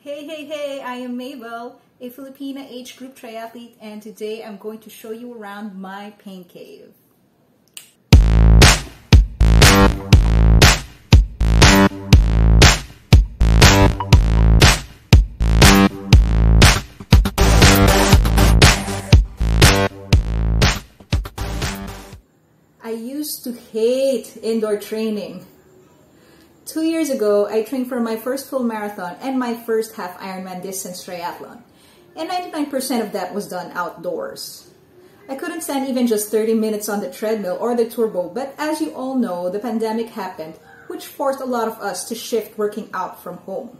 Hey, I am Mabel, a Filipina age group triathlete, and today I'm going to show you around my pain cave. I used to hate indoor training. 2 years ago, I trained for my first full marathon and my first half Ironman distance triathlon, and 99% of that was done outdoors. I couldn't stand even just 30 minutes on the treadmill or the turbo, but as you all know, the pandemic happened, which forced a lot of us to shift working out from home.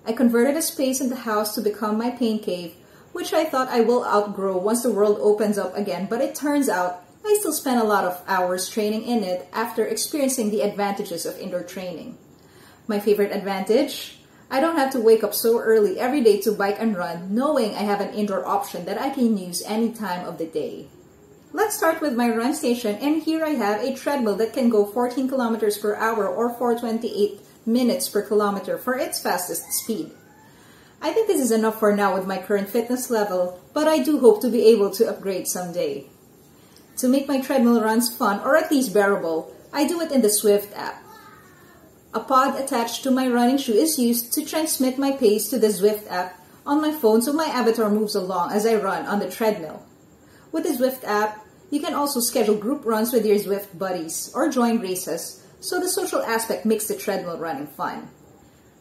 I converted a space in the house to become my pain cave, which I thought I will outgrow once the world opens up again, but it turns out I still spend a lot of hours training in it after experiencing the advantages of indoor training. My favorite advantage? I don't have to wake up so early every day to bike and run, knowing I have an indoor option that I can use any time of the day. Let's start with my run station, and here I have a treadmill that can go 14 kilometers per hour or 428 minutes per kilometer for its fastest speed. I think this is enough for now with my current fitness level, but I do hope to be able to upgrade someday. To make my treadmill runs fun, or at least bearable, I do it in the Zwift app. A pod attached to my running shoe is used to transmit my pace to the Zwift app on my phone so my avatar moves along as I run on the treadmill. With the Zwift app, you can also schedule group runs with your Zwift buddies or join races, so the social aspect makes the treadmill running fun.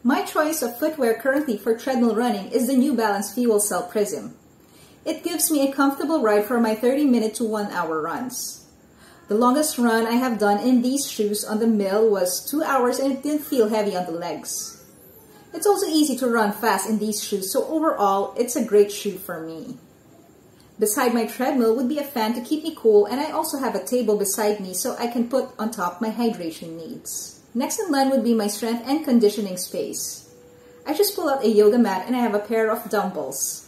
My choice of footwear currently for treadmill running is the New Balance Fuel Cell Prism. It gives me a comfortable ride for my 30-minute to 1-hour runs. The longest run I have done in these shoes on the mill was 2 hours, and it didn't feel heavy on the legs. It's also easy to run fast in these shoes, so overall, it's a great shoe for me. Beside my treadmill would be a fan to keep me cool, and I also have a table beside me so I can put on top my hydration needs. Next in line would be my strength and conditioning space. I just pull out a yoga mat and I have a pair of dumbbells.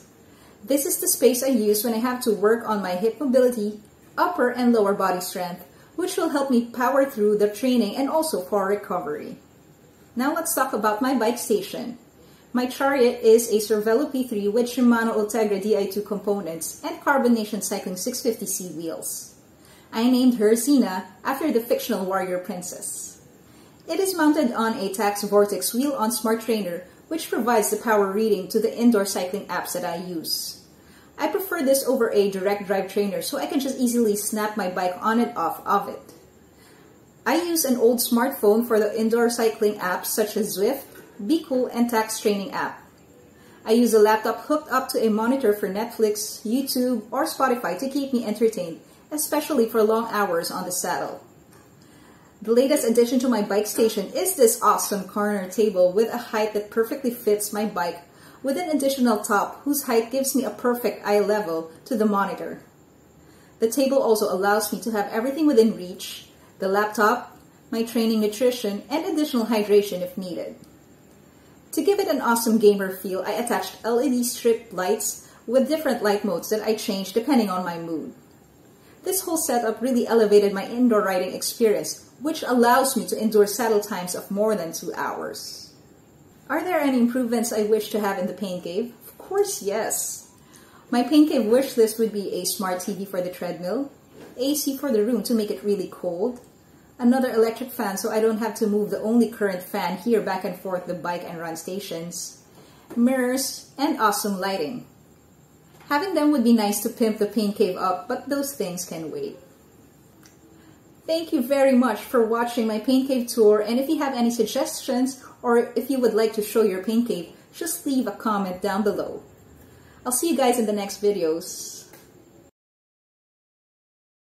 This is the space I use when I have to work on my hip mobility, upper and lower body strength, which will help me power through the training and also for recovery. Now let's talk about my bike station. My chariot is a Cervelo P3 with Shimano Ultegra Di2 components and Carbonation Cycling 650C wheels. I named her Xena after the fictional warrior princess. It is mounted on a Tax Vortex wheel on Smart Trainer, which provides the power reading to the indoor cycling apps that I use. I prefer this over a direct drive trainer so I can just easily snap my bike on and off of it. I use an old smartphone for the indoor cycling apps such as Zwift, Be Cool, and Tax Training app. I use a laptop hooked up to a monitor for Netflix, YouTube, or Spotify to keep me entertained, especially for long hours on the saddle. The latest addition to my bike station is this awesome corner table with a height that perfectly fits my bike, with an additional top whose height gives me a perfect eye level to the monitor. The table also allows me to have everything within reach: the laptop, my training nutrition, and additional hydration if needed. To give it an awesome gamer feel, I attached LED strip lights with different light modes that I change depending on my mood. This whole setup really elevated my indoor riding experience, which allows me to endure saddle times of more than 2 hours. Are there any improvements I wish to have in the pain cave? Of course, yes. My pain cave wish list would be a smart TV for the treadmill, AC for the room to make it really cold, another electric fan so I don't have to move the only current fan here back and forth the bike and run stations, mirrors, and awesome lighting. Having them would be nice to pimp the pain cave up, but those things can wait. Thank you very much for watching my pain cave tour, and if you have any suggestions or if you would like to show your pain cave, just leave a comment down below. I'll see you guys in the next videos.